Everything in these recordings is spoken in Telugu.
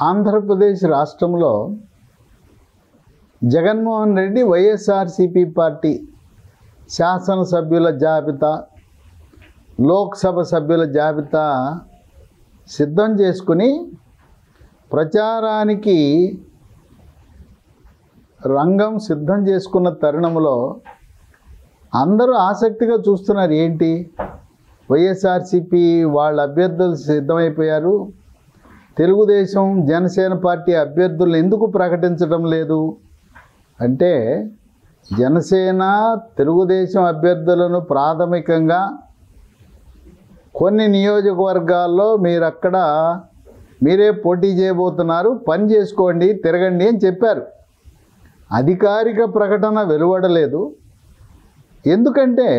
ఆంధ్రప్రదేశ్ రాష్ట్రంలో జగన్మోహన్ రెడ్డి వైఎస్ఆర్సీపీ పార్టీ శాసనసభ్యుల జాబితా, లోక్సభ సభ్యుల జాబితా సిద్ధం చేసుకుని ప్రచారానికి రంగం సిద్ధం చేసుకున్న తరుణంలో అందరూ ఆసక్తిగా చూస్తున్నారు. ఏంటి, వైఎస్ఆర్సీపీ వాళ్ళ అభ్యర్థులు సిద్ధమైపోయారు, తెలుగుదేశం జనసేన పార్టీ అభ్యర్థులు ఎందుకు ప్రకటించడం లేదు అంటే, జనసేన తెలుగుదేశం అభ్యర్థులను ప్రాథమికంగా కొన్ని నియోజకవర్గాల్లో మీరే పోటీ చేయబోతున్నారు, పని చేసుకోండి, తిరగండి అని చెప్పారు. అధికారిక ప్రకటన వెలువడలేదు. ఎందుకంటే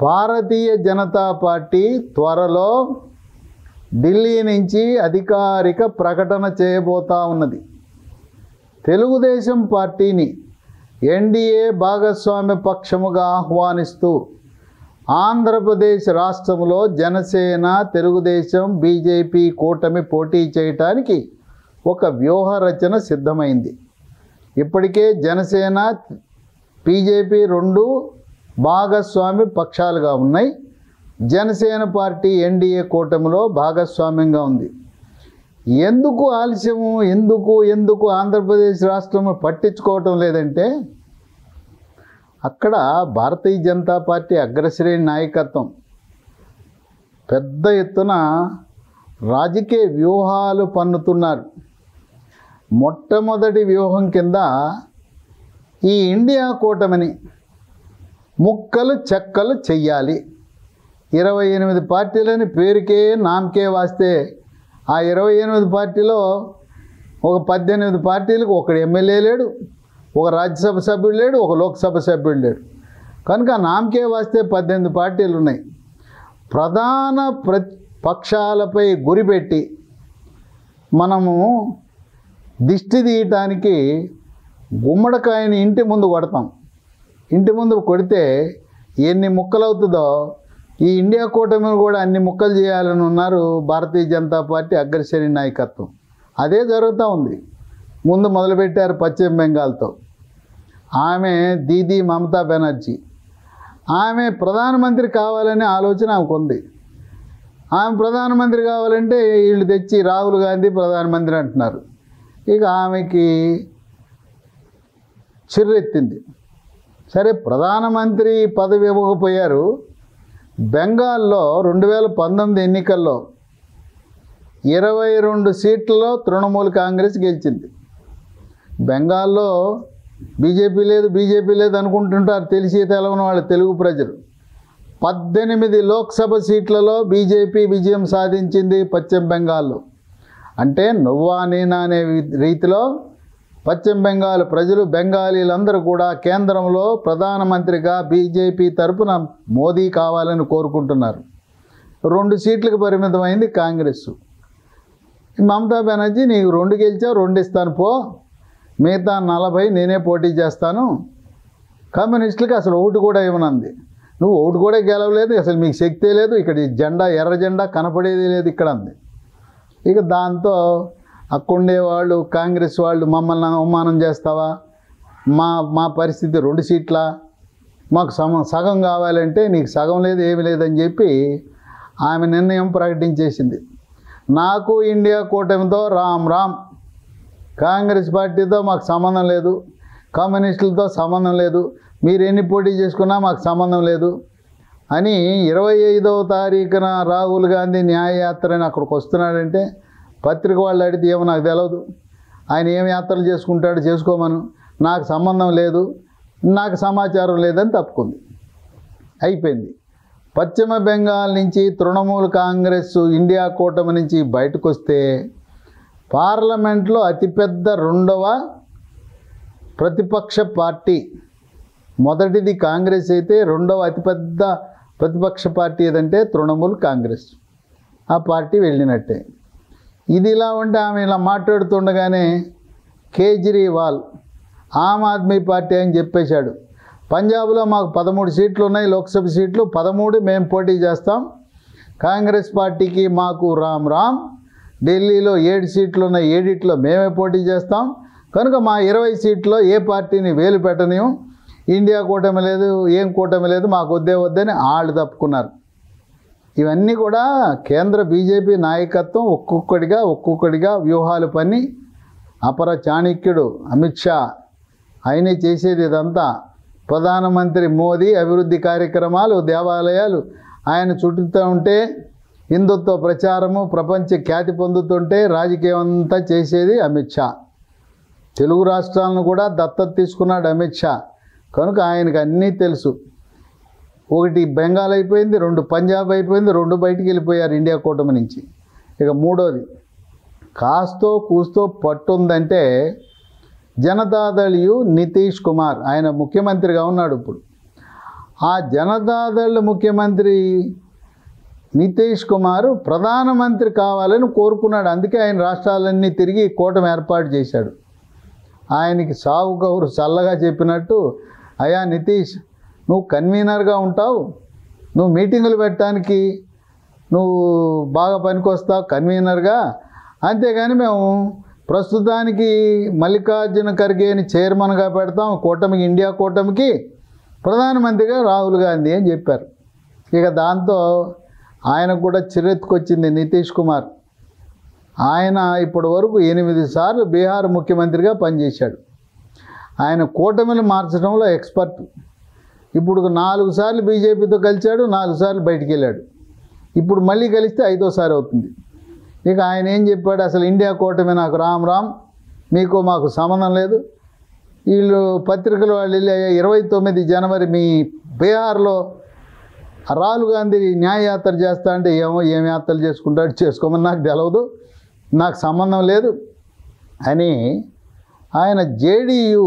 భారతీయ జనతా పార్టీ త్వరలో ఢిల్లీ నుంచి అధికారిక ప్రకటన చేయబోతా ఉన్నది. తెలుగుదేశం పార్టీని ఎన్డీఏ భాగస్వామ్య పక్షముగా ఆహ్వానిస్తూ ఆంధ్రప్రదేశ్ రాష్ట్రంలో జనసేన, తెలుగుదేశం, బీజేపీ కూటమి పోటీ చేయటానికి ఒక వ్యూహ రచన సిద్ధమైంది. ఇప్పటికే జనసేన, బీజేపీ రెండు భాగస్వామ్య పక్షాలుగా ఉన్నాయి. జనసేన పార్టీ ఎన్డీఏ కూటమిలో భాగస్వామ్యంగా ఉంది. ఎందుకు ఆలస్యము, ఎందుకు ఆంధ్రప్రదేశ్ రాష్ట్రం పట్టించుకోవటం లేదంటే, అక్కడ భారతీయ జనతా పార్టీ అగ్రశ్రేణి నాయకత్వం పెద్ద ఎత్తున రాజకీయ వ్యూహాలు పన్నుతున్నారు. మొట్టమొదటి వ్యూహం కింద ఈ ఇండియా కూటమిని ముక్కలు చెక్కలు చెయ్యాలి. 28 పార్టీలని పేరుకే నామకే వాస్తే ఆ 28 పార్టీలో ఒక 18 పార్టీలకు ఒకడు ఎమ్మెల్యే లేడు, ఒక రాజ్యసభ సభ్యుడు లేడు, ఒక లోక్సభ సభ్యుడు లేడు. కనుక నామకే వాస్తే 18 పార్టీలు ఉన్నాయి. ప్రధాన పక్షాలపై గురిపెట్టి మనము దిష్టి తీయటానికి గుమ్మడికాయని ఇంటి ముందు కొడతాం. ఇంటి ముందు కొడితే ఎన్ని ముక్కలు అవుతుందో ఈ ఇండియా కూటమిని కూడా అన్ని ముక్కలు చేయాలని ఉన్నారు భారతీయ జనతా పార్టీ అగ్రశ్రేణి నాయకత్వం. అదే జరుగుతూ ఉంది. ముందు మొదలుపెట్టారు పశ్చిమ బెంగాల్తో. ఆమె దీదీ మమతా బెనర్జీ, ఆమె ప్రధానమంత్రి కావాలనే ఆలోచన ఆమెకు ఉంది. ఆమె ప్రధానమంత్రి కావాలంటే వీళ్ళు తెచ్చి రాహుల్ గాంధీ ప్రధానమంత్రి అంటున్నారు. ఇక ఆమెకి చిర్రెత్తింది. సరే, ప్రధానమంత్రి పదవి ఇవ్వకపోయారు. బెంగాల్లో 2019 ఎన్నికల్లో 22 సీట్లలో తృణమూల్ కాంగ్రెస్ గెలిచింది. బెంగాల్లో బీజేపీ లేదు అనుకుంటుంటారు తెలిసి తెలవని వాళ్ళు తెలుగు ప్రజలు. 18 లోక్సభ సీట్లలో బీజేపీ విజయం సాధించింది పశ్చిమ బెంగాల్లో. అంటే నువ్వా నేనా అనే రీతిలో పశ్చిమ బెంగాల్ ప్రజలు, బెంగాలీలందరూ కూడా కేంద్రంలో ప్రధానమంత్రిగా బీజేపీ తరపున మోదీ కావాలని కోరుకుంటున్నారు. 2 సీట్లకు పరిమితమైంది కాంగ్రెస్. మమతా బెనర్జీ, నీకు 2 గెలిచావు, 2 ఇస్తాను పో, మిగతా 40 నేనే పోటీ చేస్తాను, కమ్యూనిస్టులకి అసలు ఓటు కూడా ఇవ్వనంది. నువ్వు ఓటు కూడా గెలవలేదు, అసలు మీకు శక్తే లేదు, ఇక్కడ జెండా ఎర్ర జెండా కనపడేది లేదు ఇక్కడ అంది. ఇక దాంతో అక్కడుండేవాళ్ళు కాంగ్రెస్ వాళ్ళు, మమ్మల్ని అవమానం చేస్తావా, మా పరిస్థితి 2 సీట్ల, మాకు సగం కావాలంటే నీకు సగం లేదు, ఏమి లేదని చెప్పి ఆమె నిర్ణయం ప్రకటించేసింది. నాకు ఇండియా కూటమితో రామ్, కాంగ్రెస్ పార్టీతో మాకు సంబంధం లేదు, కమ్యూనిస్టులతో సంబంధం లేదు, మీరు ఎన్ని పోటీ చేసుకున్నా మాకు సంబంధం లేదు అని 25వ తారీఖున రాహుల్ గాంధీ న్యాయయాత్రని అక్కడికి వస్తున్నాడంటే పత్రిక వాళ్ళు అడిగితే ఏమో నాకు తెలియదు, ఆయన ఏం యాత్రలు చేసుకుంటాడో చేసుకోమను, నాకు సంబంధం లేదు, నాకు సమాచారం లేదని తప్పుకుంది. అయిపోయింది. పశ్చిమ బెంగాల్ నుంచి తృణమూల్ కాంగ్రెస్ ఇండియా కూటమి నుంచి బయటకు వస్తే పార్లమెంట్లో అతిపెద్ద 2వ ప్రతిపక్ష పార్టీ, మొదటిది కాంగ్రెస్ అయితే 2వ అతిపెద్ద ప్రతిపక్ష పార్టీ ఏదంటే తృణమూల్ కాంగ్రెస్. ఆ పార్టీ వెళ్ళినట్టే. ఇది ఇలా ఉంటే ఆమె ఇలా మాట్లాడుతుండగానే కేజ్రీవాల్ ఆమ్ ఆద్మీ పార్టీ అని చెప్పేశాడు, పంజాబ్లో మాకు 13 సీట్లు ఉన్నాయి, లోక్సభ సీట్లు 13 మేము పోటీ చేస్తాం, కాంగ్రెస్ పార్టీకి మాకు రామ్, ఢిల్లీలో 7 సీట్లు ఉన్న 7 మేమే పోటీ చేస్తాం, కనుక మా 20 సీట్లో ఏ పార్టీని వేలు పెట్టనియం, ఇండియా కూటమి లేదు, ఏం కూటమి లేదు, మాకు వద్దని వాళ్ళు తప్పుకున్నారు. ఇవన్నీ కూడా కేంద్ర బీజేపీ నాయకత్వం ఒక్కొక్కడిగా వ్యూహాలు పన్ని అపర చాణక్యుడు అమిత్ షా ఆయనే చేసేది ఇదంతా. ప్రధానమంత్రి మోదీ అభివృద్ధి కార్యక్రమాలు, దేవాలయాలు ఆయన చుట్టూ ఉంటే, హిందుత్వ ప్రచారము ప్రపంచ ఖ్యాతి పొందుతుంటే రాజకీయం అంతా చేసేది అమిత్ షా. తెలుగు రాష్ట్రాలను కూడా దత్తత తీసుకున్నాడు అమిత్ షా, కనుక ఆయనకు అన్నీ తెలుసు. 1 బెంగాల్ అయిపోయింది, 2 పంజాబ్ అయిపోయింది, 2 బయటికి వెళ్ళిపోయారు ఇండియా కూటమి నుంచి. ఇక 3వది కాస్తో కూస్తో పట్టుందంటే జనతాదళ్ నితీష్ కుమార్, ఆయన ముఖ్యమంత్రిగా ఉన్నాడు ఇప్పుడు. ఆ జనతాదళ్ ముఖ్యమంత్రి నితీష్ కుమార్ ప్రధానమంత్రి కావాలని కోరుకున్నాడు. అందుకే ఆయన రాష్ట్రాలన్నీ తిరిగి కూటమి ఏర్పాటు చేశాడు. ఆయనకి సాగు కౌరు చల్లగా చెప్పినట్టు, అయ్యా నితీష్, నువ్వు కన్వీనర్గా ఉంటావు, నువ్వు మీటింగులు పెట్టడానికి నువ్వు బాగా పనికొస్తావు కన్వీనర్గా, అంతేగాని మేము ప్రస్తుతానికి మల్లికార్జున ఖర్గేని చైర్మన్గా పెడతాం కూటమికి, ఇండియా కూటమికి, ప్రధానమంత్రిగా రాహుల్ గాంధీ అని చెప్పారు. ఇక దాంతో ఆయనకు కూడా చిరెత్తుకొచ్చింది నితీష్ కుమార్. ఆయన ఇప్పటి వరకు 8 సార్లు బీహార్ ముఖ్యమంత్రిగా పనిచేశాడు. ఆయన కూటమిని మార్చడంలో ఎక్స్పర్ట్. ఇప్పుడు 4 సార్లు బీజేపీతో కలిశాడు, 4 సార్లు బయటికి వెళ్ళాడు. ఇప్పుడు మళ్ళీ కలిస్తే 5వసారి అవుతుంది. ఇక ఆయన ఏం చెప్పాడు, అసలు ఇండియా కూటమి నాకు రామ్ మీకు మాకు సంబంధం లేదు. వీళ్ళు పత్రికలు వాళ్ళు వెళ్ళి 29 జనవరి మీ బీహార్లో రాహుల్ గాంధీ న్యాయయాత్ర చేస్తా అంటే ఏం యాత్రలు చేసుకుంటాడు, చేసుకోమని నాకు తెలవదు, నాకు సంబంధం లేదు అని ఆయన జేడీయూ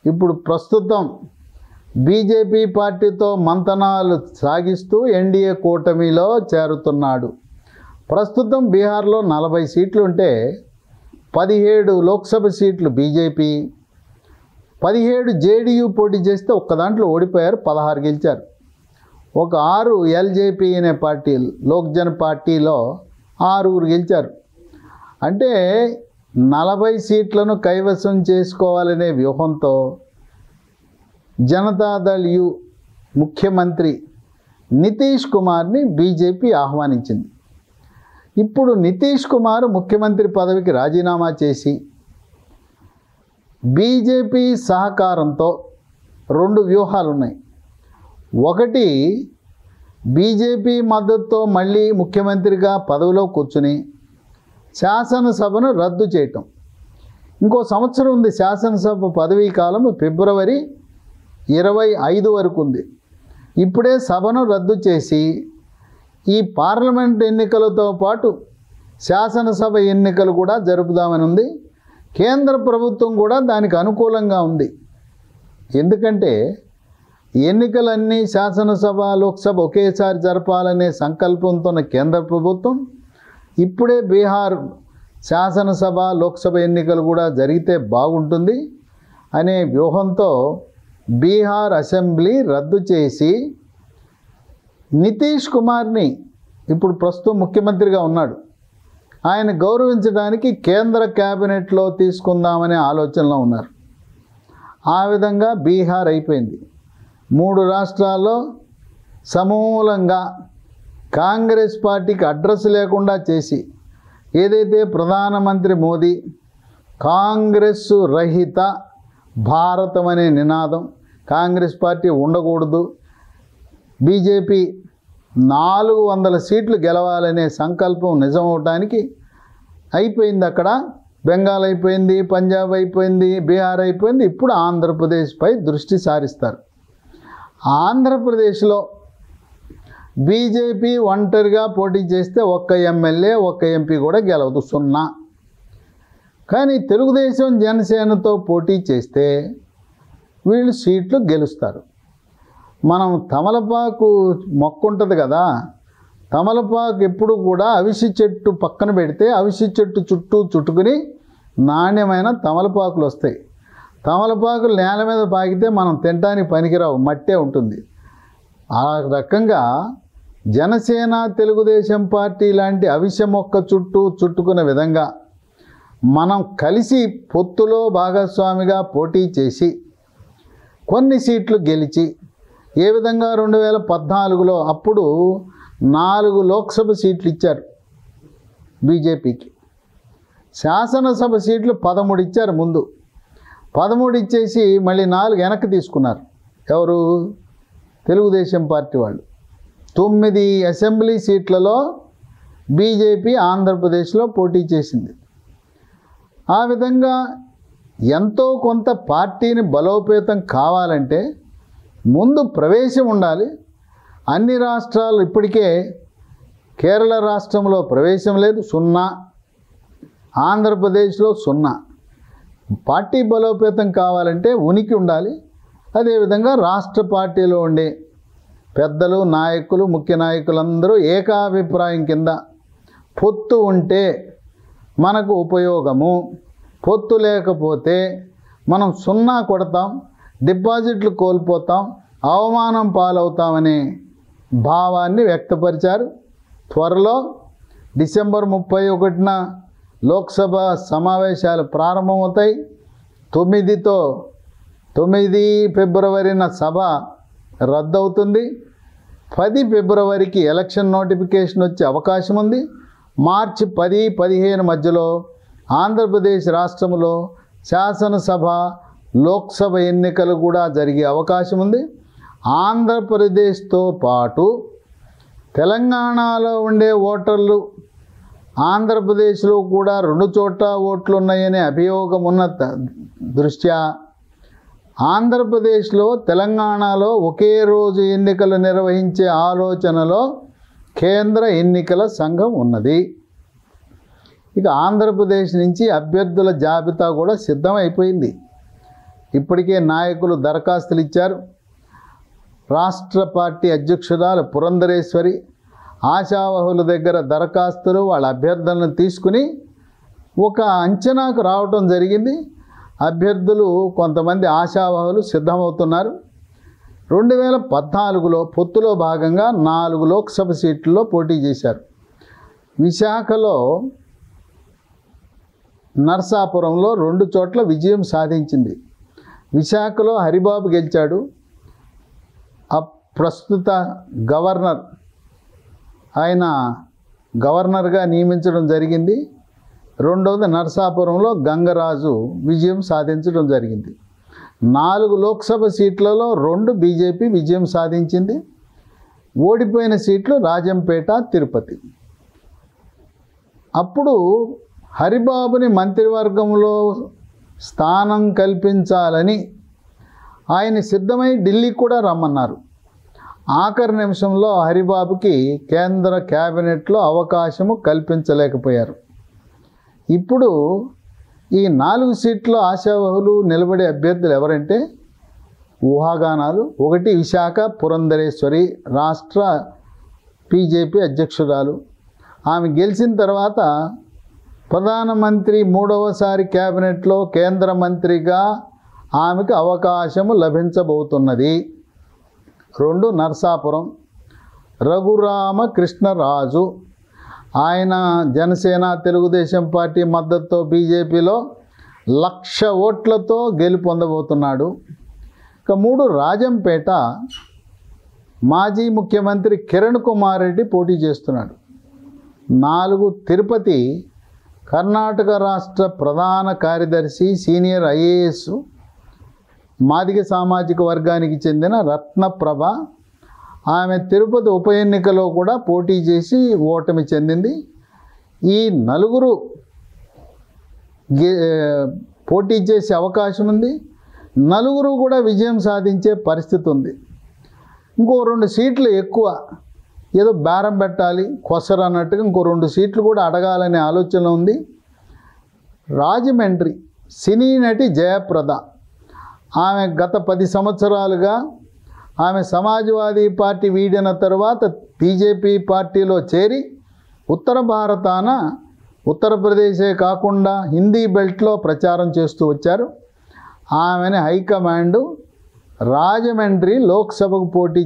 ఇప్పుడు ప్రస్తుతం బీజేపీ పార్టీతో మంతనాలు సాగిస్తూ ఎన్డీఏ కూటమిలో చేరుతున్నాడు. ప్రస్తుతం బీహార్లో 40 సీట్లు ఉంటే 17 లోక్సభ సీట్లు బీజేపీ, 17 జేడీయూ పోటీ చేస్తే ఒక్క దాంట్లో ఓడిపోయారు, 16 గెలిచారు. ఒక 6 ఎల్జేపీ అనే పార్టీ, లోక్జన్ పార్టీలో 6 గెలిచారు. అంటే 40 సీట్లను కైవసం చేసుకోవాలనే వ్యూహంతో జనతాదళ్ ముఖ్యమంత్రి నితీష్ కుమార్ని బీజేపీ ఆహ్వానించింది. ఇప్పుడు నితీష్ కుమార్ ముఖ్యమంత్రి పదవికి రాజీనామా చేసి బీజేపీ సహకారంతో 2 వ్యూహాలు ఉన్నాయి. ఒకటి, బీజేపీ మద్దతుతో మళ్ళీ ముఖ్యమంత్రిగా పదవిలో కూర్చుని శాసనసభను రద్దు చేయటం. ఇంకో సంవత్సరం ఉంది శాసనసభ పదవీ కాలం, ఫిబ్రవరి 25 వరకు ఉంది. ఇప్పుడే సభను రద్దు చేసి ఈ పార్లమెంట్ ఎన్నికలతో పాటు శాసనసభ ఎన్నికలు కూడా జరుపుదామని ఉంది. కేంద్ర ప్రభుత్వం కూడా దానికి అనుకూలంగా ఉంది. ఎందుకంటే ఎన్నికలన్నీ శాసనసభ లోక్సభ ఒకేసారి జరపాలనే సంకల్పంతో ఉన్న కేంద్ర ప్రభుత్వం ఇప్పుడే బీహార్ శాసనసభ లోక్సభ ఎన్నికలు కూడా జరిగితే బాగుంటుంది అనే వ్యూహంతో బీహార్ అసెంబ్లీ రద్దు చేసి నితీష్ కుమార్ని, ఇప్పుడు ప్రస్తుతం ముఖ్యమంత్రిగా ఉన్నాడు, ఆయన గౌరవించడానికి కేంద్ర క్యాబినెట్లో తీసుకుందామనే ఆలోచనలో ఉన్నారు. ఆ విధంగా బీహార్ అయిపోయింది. 3 రాష్ట్రాల్లో సమూలంగా కాంగ్రెస్ పార్టీకి అడ్రస్ లేకుండా చేసి, ఏదైతే ప్రధానమంత్రి మోదీ కాంగ్రెస్ రహిత భారతం అనే నినాదం, కాంగ్రెస్ పార్టీ ఉండకూడదు, బీజేపీ 400 సీట్లు గెలవాలనే సంకల్పం నిజమవటానికి అయిపోయింది. అక్కడ బెంగాల్ అయిపోయింది, పంజాబ్ అయిపోయింది, బీహార్ అయిపోయింది. ఇప్పుడు ఆంధ్రప్రదేశ్పై దృష్టి సారిస్తారు. ఆంధ్రప్రదేశ్లో బీజేపీ ఒంటరిగా పోటీ చేస్తే 1 ఎమ్మెల్యే 1 ఎంపీ కూడా గెలవదు, 0. కానీ తెలుగుదేశం జనసేనతో పోటీ చేస్తే వీళ్ళు సీట్లు గెలుస్తారు. మనం తమలపాకు మొక్క ఉంటుంది కదా, తమలపాకు ఎప్పుడు కూడా అవిసి చెట్టు పక్కన పెడితే అవిసి చెట్టు చుట్టూ చుట్టుకుని నాణ్యమైన తమలపాకులు వస్తాయి. తమలపాకులు నేల మీద పాకితే మనం తినడానికి పనికిరావు, మట్టే ఉంటుంది. ఆ రకంగా జనసేన తెలుగుదేశం పార్టీ లాంటి అవిసె మొక్క చుట్టూ చుట్టుకునే విధంగా మనం కలిసి పొత్తులో భాగస్వామిగా పోటీ చేసి కొన్ని సీట్లు గెలిచి ఏ విధంగా 2014లో అప్పుడు 4 లోక్సభ సీట్లు ఇచ్చారు బీజేపీకి, శాసనసభ సీట్లు 13 ఇచ్చారు. ముందు 13 ఇచ్చేసి మళ్ళీ 4 వెనక్కి తీసుకున్నారు. ఎవరు? తెలుగుదేశం పార్టీ వాళ్ళు. 9 అసెంబ్లీ సీట్లలో బీజేపీ ఆంధ్రప్రదేశ్లో పోటీ చేసింది. ఆ విధంగా ఎంతో కొంత పార్టీని బలోపేతం కావాలంటే ముందు ప్రవేశం ఉండాలి. అన్ని రాష్ట్రాలు ఇప్పటికే కేరళ రాష్ట్రంలో ప్రవేశం లేదు, 0. ఆంధ్రప్రదేశ్లో 0. పార్టీ బలోపేతం కావాలంటే ఉనికి ఉండాలి. అదేవిధంగా రాష్ట్ర పార్టీలో ఉండే పెద్దలు, నాయకులు, ముఖ్య నాయకులందరూ ఏకాభిప్రాయం కింద పొత్తు ఉంటే మనకు ఉపయోగము, పొత్తు లేకపోతే మనం 0 కొడతాం, డిపాజిట్లు కోల్పోతాం, అవమానం పాలవుతామనే భావాన్ని వ్యక్తపరిచారు. త్వరలో డిసెంబర్ 31న లోక్సభ సమావేశాలు ప్రారంభమవుతాయి. 9 ఫిబ్రవరిన సభ రద్దవుతుంది. 10 ఫిబ్రవరికి ఎలక్షన్ నోటిఫికేషన్ వచ్చే అవకాశం ఉంది. మార్చి 10-15 మధ్యలో ఆంధ్రప్రదేశ్ రాష్ట్రంలో శాసనసభ, లోక్సభ ఎన్నికలు కూడా జరిగే అవకాశం ఉంది. ఆంధ్రప్రదేశ్తో పాటు తెలంగాణలో ఉండే ఓటర్లు ఆంధ్రప్రదేశ్లో కూడా 2 చోట్ల ఓట్లు ఉన్నాయనే అభియోగం ఉన్న దృష్ట్యా ఆంధ్రప్రదేశ్లో తెలంగాణలో ఒకే రోజు ఎన్నికలు నిర్వహించే ఆలోచనలో కేంద్ర ఎన్నికల సంఘం ఉన్నది. ఇక ఆంధ్రప్రదేశ్ నుంచి అభ్యర్థుల జాబితా కూడా సిద్ధమైపోయింది. ఇప్పటికే నాయకులు దరఖాస్తులు ఇచ్చారు. రాష్ట్ర పార్టీ అధ్యక్షురాలు పురంధరేశ్వరి ఆశావహుల దగ్గర దరఖాస్తులు, వాళ్ళ అభ్యర్థులను తీసుకుని ఒక అంచనాకు రావటం జరిగింది. అభ్యర్థులు కొంతమంది ఆశావహులు సిద్ధమవుతున్నారు. 2014లో పొత్తులో భాగంగా 4 లోక్సభ సీట్లలో పోటీ చేశారు. విశాఖలో, నర్సాపురంలో 2 చోట్ల విజయం సాధించింది. విశాఖలో హరిబాబు గెలిచాడు. ప్రస్తుత గవర్నర్, ఆయన గవర్నర్గా నియమించడం జరిగింది. రెండవది నర్సాపురంలో గంగరాజు విజయం సాధించడం జరిగింది. 4 లోక్సభ సీట్లలో 2 బీజేపీ విజయం సాధించింది. ఓడిపోయిన సీట్లు రాజంపేట, తిరుపతి. అప్పుడు హరిబాబుని మంత్రివర్గంలో స్థానం కల్పించాలని ఆయన సిద్ధమై ఢిల్లీకి కూడా రమ్మన్నారు. ఆఖరి నిమిషంలో హరిబాబుకి కేంద్ర క్యాబినెట్లో అవకాశము కల్పించలేకపోయారు. ఇప్పుడు ఈ 4 సీట్ల ఆశావహులు నిలబడే అభ్యర్థులు ఎవరంటే ఊహాగానాలు. 1 విశాఖ పురంధరేశ్వరి, రాష్ట్ర బీజేపీ అధ్యక్షురాలు. ఆమె గెలిచిన తర్వాత ప్రధానమంత్రి 3వసారి క్యాబినెట్లో కేంద్ర మంత్రిగా ఆమెకు అవకాశము లభించబోతున్నది. 2 నర్సాపురం రఘురామకృష్ణరాజు, ఆయన జనసేన తెలుగుదేశం పార్టీ మద్దతుతో బీజేపీలో 1,00,000 ఓట్లతో గెలుపొందబోతున్నాడు. ఇక 3 రాజంపేట, మాజీ ముఖ్యమంత్రి కిరణ్ కుమార్ రెడ్డి పోటీ చేస్తున్నాడు. 4 తిరుపతి, కర్ణాటక రాష్ట్ర ప్రధాన కార్యదర్శి, సీనియర్ ఐఏఎస్, మాదిగ సామాజిక వర్గానికి చెందిన రత్నప్రభ. ఆమె తిరుపతి ఉప ఎన్నికలో కూడా పోటీ చేసి ఓటమి చెందింది. ఈ 4 పోటీ చేసే అవకాశం ఉంది. 4 కూడా విజయం సాధించే పరిస్థితి ఉంది. ఇంకో 2 సీట్లు ఎక్కువ, ఏదో బేరం పెట్టాలి కొసరు అన్నట్టుగా ఇంకో 2 సీట్లు కూడా అడగాలనే ఆలోచన ఉంది. రాజమండ్రి సినీ నటి జయప్రద, ఆమె గత 10 సంవత్సరాలుగా ఆమె సమాజ్వాదీ పార్టీ వీడిన తర్వాత బీజేపీ పార్టీలో చేరి ఉత్తర భారతాన, ఉత్తరప్రదేశే కాకుండా హిందీ బెల్ట్లో ప్రచారం చేస్తూ వచ్చారు. ఆమెని హైకమాండ్ రాజమండ్రి లోక్సభకు పోటీ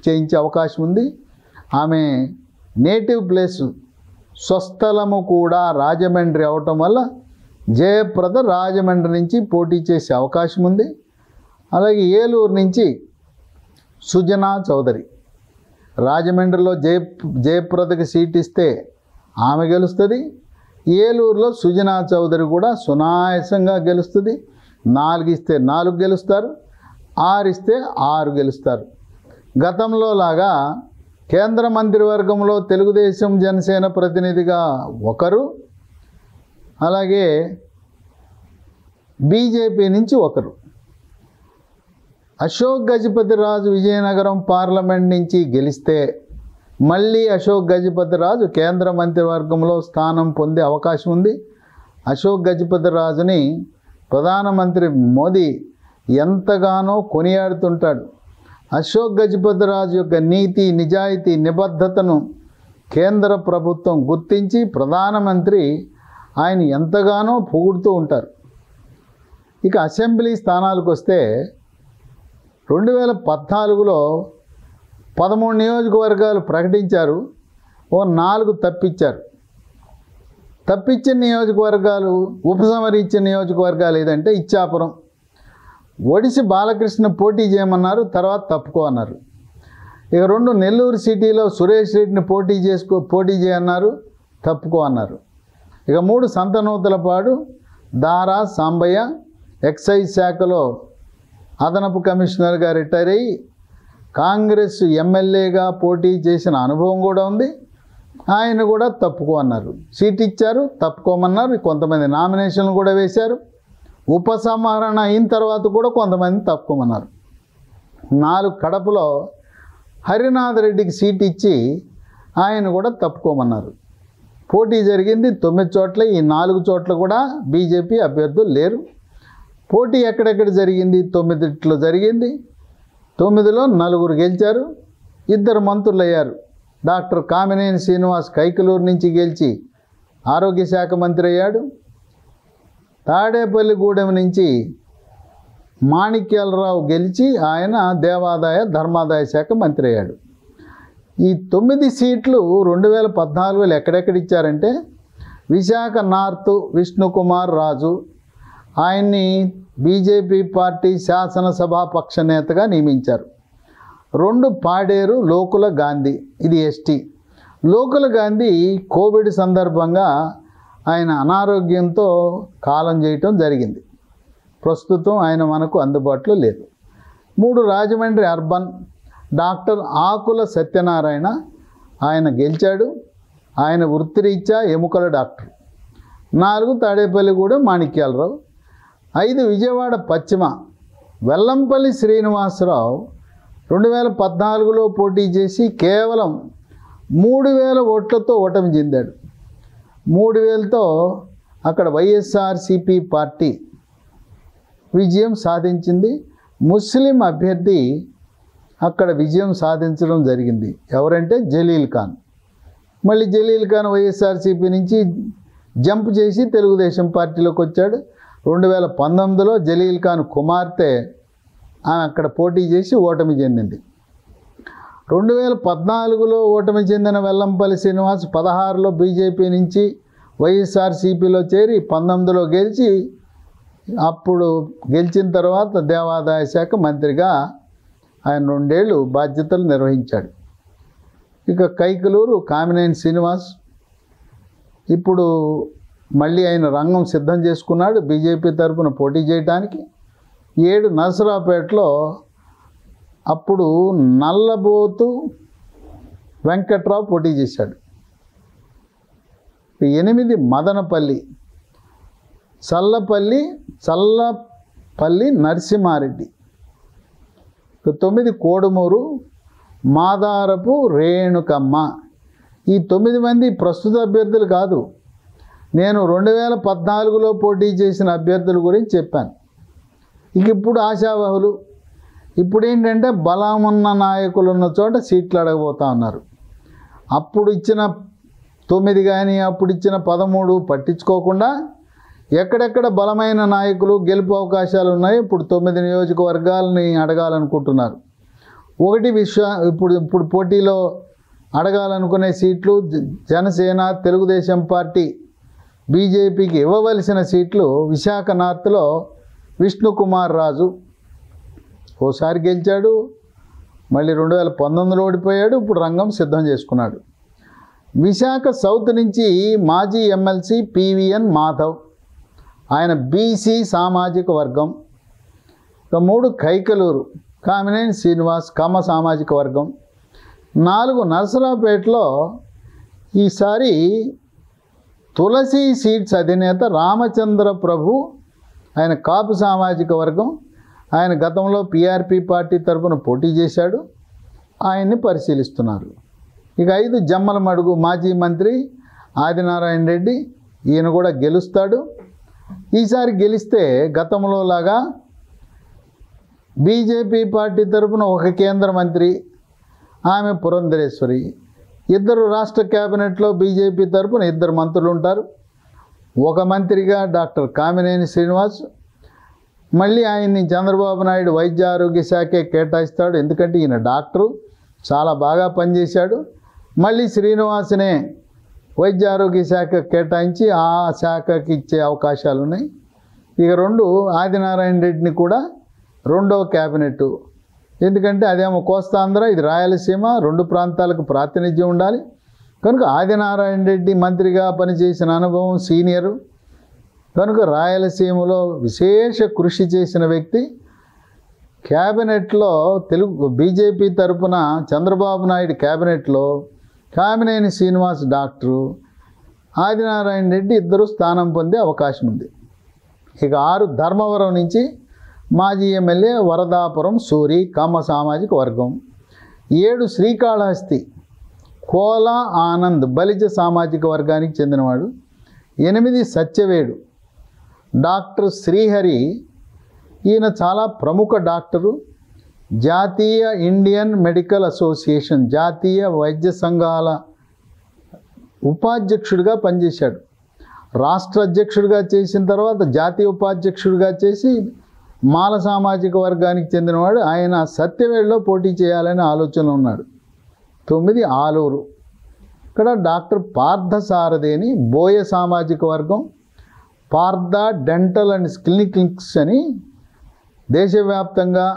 చేయించే అవకాశం ఉంది. ఆమె నేటివ్ ప్లేస్ స్వస్థలము కూడా రాజమండ్రి అవటం వల్ల జయప్రద రాజమండ్రి నుంచి పోటీ చేసే అవకాశం ఉంది. అలాగే ఏలూరు నుంచి సుజనా చౌదరి, రాజమండ్రిలో జయప్రదకి సీట్ ఇస్తే ఆమె గెలుస్తుంది. ఏలూరులో సుజనా చౌదరి కూడా సునాయాసంగా గెలుస్తుంది. 4 ఇస్తే 4 గెలుస్తారు, 6 ఇస్తే 6 గెలుస్తారు. గతంలో లాగా కేంద్ర మంత్రివర్గంలో తెలుగుదేశం జనసేన ప్రతినిధిగా ఒకరు, అలాగే బీజేపీ నుంచి ఒకరు. అశోక్ గజపతిరాజు విజయనగరం పార్లమెంట్ నుంచి గెలిస్తే మళ్ళీ అశోక్ గజపతిరాజు కేంద్ర మంత్రివర్గంలో స్థానం పొందే అవకాశం ఉంది. అశోక్ గజపతిరాజుని ప్రధానమంత్రి మోదీ ఎంతగానో కొనియాడుతుంటాడు. అశోక్ గజపతిరాజు యొక్క నీతి, నిజాయితీ, నిబద్ధతను కేంద్ర ప్రభుత్వం గుర్తించి ప్రధానమంత్రి ఆయన ఎంతగానో పొగుడుతూ ఉంటారు. ఇక అసెంబ్లీ స్థానాలకు వస్తే 2014లో 13 నియోజకవర్గాలు ప్రకటించారు, 4 తప్పించారు. తప్పించిన నియోజకవర్గాలు, ఉపసంహరించిన నియోజకవర్గాలు ఏదంటే ఇచ్చాపురం, ఒడిసి బాలకృష్ణ పోటీ చేయమన్నారు, తర్వాత తప్పుకో అన్నారు. ఇక 2 నెల్లూరు సిటీలో సురేష్ రెడ్డిని పోటీ చేయన్నారు, తప్పుకో అన్నారు. ఇక 3 సంతనూతలపాడు, దారా సాంబయ్య ఎక్సైజ్ శాఖలో అదనపు కమిషనర్గా రిటైర్ అయ్యి కాంగ్రెస్ ఎమ్మెల్యేగా పోటీ చేసిన అనుభవం కూడా ఉంది. ఆయన కూడా తప్పుకో అన్నారు. సీట్ ఇచ్చారు, తప్పుకోమన్నారు. కొంతమంది నామినేషన్లు కూడా వేశారు. ఉపసంహరణ అయిన తర్వాత కూడా కొంతమంది తప్పుకోమన్నారు. 4 కడపలో హరినాథ్ రెడ్డికి సీట్ ఇచ్చి ఆయన కూడా తప్పుకోమన్నారు. పోటీ జరిగింది 9 చోట్ల. ఈ 4 చోట్ల కూడా బీజేపీ అభ్యర్థులు లేరు. పోటీ ఎక్కడెక్కడ జరిగింది? 9 జరిగింది. 9లో 4 గెలిచారు, 2 మంత్రులు అయ్యారు. డాక్టర్ కామినేని శ్రీనివాస్ కైకలూరు నుంచి గెలిచి ఆరోగ్య శాఖ మంత్రి అయ్యాడు. తాడేపల్లిగూడెం నుంచి మాణిక్యాలరావు గెలిచి ఆయన దేవాదాయ ధర్మాదాయ శాఖ మంత్రి అయ్యాడు. ఈ 9 సీట్లు 2014లో ఎక్కడెక్కడ ఇచ్చారంటే విశాఖ నార్త్ విష్ణుకుమార్ రాజు, ఆయన్ని బీజేపీ పార్టీ శాసనసభా పక్ష నేతగా నియమించారు. 2 పాడేరు లోకుల గాంధీ, ఇది ఎస్టీ. లోకుల గాంధీ కోవిడ్ సందర్భంగా ఆయన అనారోగ్యంతో కాలం చేయటం జరిగింది. ప్రస్తుతం ఆయన మనకు అందుబాటులో లేదు. 3 రాజమండ్రి అర్బన్, డాక్టర్ ఆకుల సత్యనారాయణ, ఆయన గెలిచాడు. ఆయన వృత్తిరీత్యా ఎముకల డాక్టర్. 4 తాడేపల్లిగూడెం మాణిక్యాలరావు. 5 విజయవాడ పశ్చిమ, వెల్లంపల్లి శ్రీనివాసరావు 2014లో పోటీ చేసి కేవలం 3000 ఓట్లతో ఓటమి చెందాడు. 3000తో అక్కడ వైఎస్ఆర్సిపి పార్టీ విజయం సాధించింది. ముస్లిం అభ్యర్థి అక్కడ విజయం సాధించడం జరిగింది. ఎవరంటే జలీల్ ఖాన్. మళ్ళీ జలీల్ ఖాన్ వైఎస్ఆర్సిపి నుంచి జంప్ చేసి తెలుగుదేశం పార్టీలోకి వచ్చాడు. 2019లో జలీల్ ఖాన్ కుమార్తె అక్కడ పోటీ చేసి ఓటమి చెందింది. 2014లో ఓటమి చెందిన వెల్లంపల్లి శ్రీనివాస్ 16లో బీజేపీ నుంచి వైఎస్ఆర్సీపీలో చేరి 19లో గెలిచి, అప్పుడు గెలిచిన తర్వాత దేవాదాయ శాఖ మంత్రిగా ఆయన 2 ఏళ్ళు బాధ్యతలు నిర్వహించాడు. ఇక కైకలూరు కామినేని శ్రీనివాస్ ఇప్పుడు మళ్ళీ ఆయన రంగం సిద్ధం చేసుకున్నాడు బీజేపీ తరఫున పోటీ చేయడానికి. 7 నరసరావుపేటలో అప్పుడు నల్లబోతు వెంకట్రావు పోటీ చేశాడు. 8 మదనపల్లి, చల్లపల్లి నరసింహారెడ్డి. 9 కోడుమూరు, మాదారపు రేణుకమ్మ. ఈ 9 మంది ప్రస్తుత అభ్యర్థులు కాదు. నేను 2014లో పోటీ చేసిన అభ్యర్థుల గురించి చెప్పాను. ఇక ఇప్పుడు ఆశావహులు. ఇప్పుడు ఏంటంటే బలమున్న నాయకులు ఉన్న చోట సీట్లు అడగబోతా ఉన్నారు. అప్పుడు ఇచ్చిన 9 కానీ అప్పుడు ఇచ్చిన 13 పట్టించుకోకుండా ఎక్కడెక్కడ బలమైన నాయకులు గెలుపు అవకాశాలు ఉన్నాయి ఇప్పుడు 9 నియోజకవర్గాలని అడగాలనుకుంటున్నారు. ఒకటి ఇప్పుడు పోటీలో అడగాలనుకునే సీట్లు జనసేన, తెలుగుదేశం పార్టీ, బీజేపీకి ఇవ్వవలసిన సీట్లు విశాఖ నార్త్లో విష్ణుకుమార్ రాజు ఓసారి గెలిచాడు, మళ్ళీ 2019లో ఓడిపోయాడు, ఇప్పుడు రంగం సిద్ధం చేసుకున్నాడు. విశాఖ సౌత్ నుంచి మాజీ ఎమ్మెల్సీ పివిఎన్ మాధవ్, ఆయన బీసీ సామాజిక వర్గం. ఇక 3 కైకలూరు కామినేని శ్రీనివాస్ కమ్మ సామాజిక వర్గం. 4 నరసరావుపేటలో ఈసారి తులసి సీట్స్ అధినేత రామచంద్ర ప్రభు, ఆయన కాపు సామాజిక వర్గం. ఆయన గతంలో పిఆర్పి పార్టీ తరఫున పోటీ చేశాడు, ఆయన్ని పరిశీలిస్తున్నారు. ఇక 5 జమ్మలమడుగు మాజీ మంత్రి ఆదినారాయణ రెడ్డి, ఈయన కూడా గెలుస్తాడు. ఈసారి గెలిస్తే గతంలో లాగా బీజేపీ పార్టీ తరఫున ఒక కేంద్ర మంత్రి, ఆమె పురంధరేశ్వరి, 2 రాష్ట్ర క్యాబినెట్లో బీజేపీ తరఫున 2 మంత్రులు ఉంటారు. ఒక మంత్రిగా డాక్టర్ కామినేని శ్రీనివాస్, మళ్ళీ ఆయన్ని చంద్రబాబు నాయుడు వైద్య ఆరోగ్య శాఖే కేటాయిస్తాడు, ఎందుకంటే ఈయన డాక్టరు, చాలా బాగా పనిచేశాడు. మళ్ళీ శ్రీనివాసనే వైద్య ఆరోగ్య శాఖ కేటాయించి ఆ శాఖకి ఇచ్చే అవకాశాలు ఉన్నాయి. ఇక 2 ఆదినారాయణ రెడ్డిని కూడా 2వ క్యాబినెట్, ఎందుకంటే అదేమో కోస్తాంధ్ర, ఇది రాయలసీమ, 2 ప్రాంతాలకు ప్రాతినిధ్యం ఉండాలి కనుక ఆదినారాయణ రెడ్డి మంత్రిగా పనిచేసిన అనుభవం, సీనియరు కనుక రాయలసీమలో విశేష కృషి చేసిన వ్యక్తి. క్యాబినెట్లో బీజేపీ తరఫున చంద్రబాబు నాయుడు క్యాబినెట్లో కామినేని శ్రీనివాస్ డాక్టరు, ఆదినారాయణ రెడ్డి 2 స్థానం పొందే అవకాశం ఉంది. ఇక 6 ధర్మవరం నుంచి మాజీ ఎమ్మెల్యే వరదాపురం సూరి కమ్మ సామాజిక వర్గం. 7 శ్రీకాళహస్తి కోల ఆనంద్ బలిజ సామాజిక వర్గానికి చెందినవాడు. 8 సత్యవేడు డాక్టర్ శ్రీహరి, ఈయన చాలా ప్రముఖ డాక్టరు, జాతీయ ఇండియన్ మెడికల్ అసోసియేషన్ జాతీయ వైద్య సంఘాల ఉపాధ్యక్షుడిగా పనిచేశాడు. రాష్ట్ర అధ్యక్షుడిగా చేసిన తర్వాత జాతీయ ఉపాధ్యక్షుడిగా చేసి మాల సామాజిక వర్గానికి చెందినవాడు. ఆయన సత్యవేడులో పోటీ చేయాలనే ఆలోచనలో ఉన్నాడు. 9 ఆలూరు, ఇక్కడ డాక్టర్ పార్థసారథి అని బోయ సామాజిక వర్గం. పార్థ డెంటల్ అండ్ క్లినిక్స్ అని దేశవ్యాప్తంగా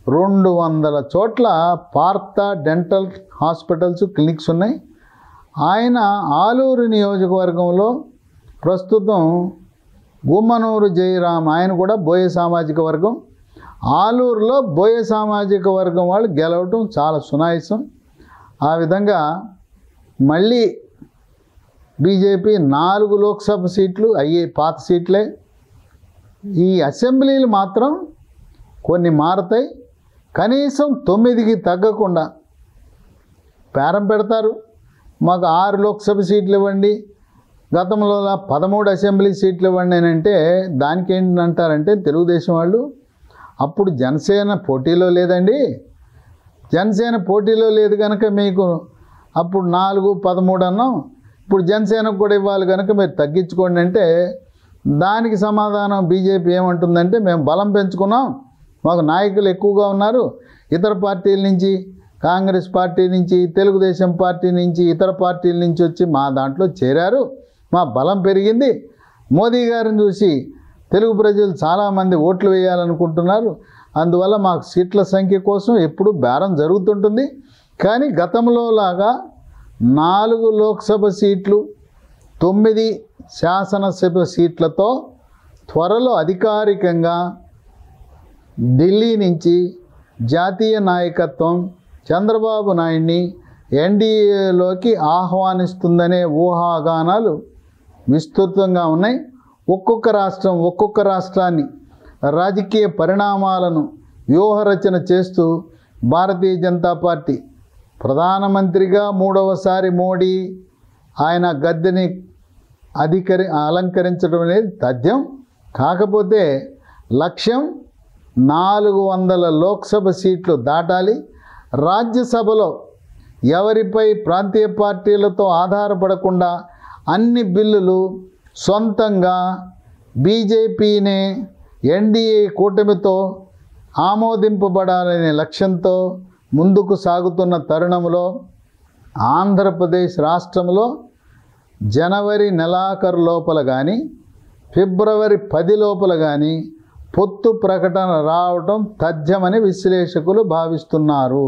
200 చోట్ల పార్థ డెంటల్ హాస్పిటల్స్, క్లినిక్స్ ఉన్నాయి. ఆయన ఆలూరు నియోజకవర్గంలో ప్రస్తుతం గుమ్మనూరు జయరాం, ఆయన కూడా బోయ సామాజిక వర్గం. ఆలూరులో బోయ సామాజిక వర్గం వాళ్ళు గెలవటం చాలా సునాయాసం. ఆ విధంగా మళ్ళీ బీజేపీ 4 లోక్సభ సీట్లు అయ్యే పాత సీట్లే. ఈ అసెంబ్లీలు మాత్రం కొన్ని మారతాయి. కనీసం 9కి తగ్గకుండా బేరం పెడతారు. మాకు 6 లోక్సభ సీట్లు ఇవ్వండి, గతంలో 13 అసెంబ్లీ సీట్లు ఇవ్వండి అని అంటే దానికి ఏంటంటారంటే తెలుగుదేశం వాళ్ళు, అప్పుడు జనసేన పోటీలో లేదండి, జనసేన పోటీలో లేదు కనుక మీకు అప్పుడు 4, 13 అన్నాం, ఇప్పుడు జనసేనకు కూడా ఇవ్వాలి కనుక మీరు తగ్గించుకోండి అంటే దానికి సమాధానం బీజేపీ ఏమంటుందంటే మేము బలం పెంచుకున్నాం, మాకు నాయకులు ఎక్కువగా ఉన్నారు, ఇతర పార్టీల నుంచి, కాంగ్రెస్ పార్టీ నుంచి, తెలుగుదేశం పార్టీ నుంచి, ఇతర పార్టీల నుంచి వచ్చి మా దాంట్లో చేరారు, మా బలం పెరిగింది, మోదీ గారిని చూసి తెలుగు ప్రజలు చాలామంది ఓట్లు వేయాలనుకుంటున్నారు, అందువల్ల మాకు సీట్ల సంఖ్య కోసం ఎప్పుడు బేరం జరుగుతుంటుంది. కానీ గతంలో లాగా 4 లోక్సభ సీట్లు 9 శాసనసభ సీట్లతో త్వరలో అధికారికంగా ఢిల్లీ నుంచి జాతీయ నాయకత్వం చంద్రబాబు నాయుడిని ఎన్డీఏలోకి ఆహ్వానిస్తుందనే ఊహాగానాలు విస్తృతంగా ఉన్నాయి. ఒక్కొక్క రాష్ట్రాన్ని రాజకీయ పరిణామాలను వ్యూహరచన చేస్తూ భారతీయ జనతా పార్టీ ప్రధానమంత్రిగా 3వసారి మోడీ ఆయన గద్దెని అలంకరించడం అనేది తథ్యం. కాకపోతే లక్ష్యం 400 లోక్సభ సీట్లు దాటాలి. రాజ్యసభలో ఎవరిపై ప్రాంతీయ పార్టీలతో ఆధారపడకుండా అన్ని బిల్లులు సొంతంగా బీజేపీనే ఎన్డీఏ కూటమితో ఆమోదింపబడాలనే లక్ష్యంతో ముందుకు సాగుతున్న తరుణంలో ఆంధ్రప్రదేశ్ రాష్ట్రంలో జనవరి నెలాఖరు లోపల కానీ ఫిబ్రవరి 10 లోపల కానీ పొత్తు ప్రకటన రావటం తథ్యమని విశ్లేషకులు భావిస్తున్నారు.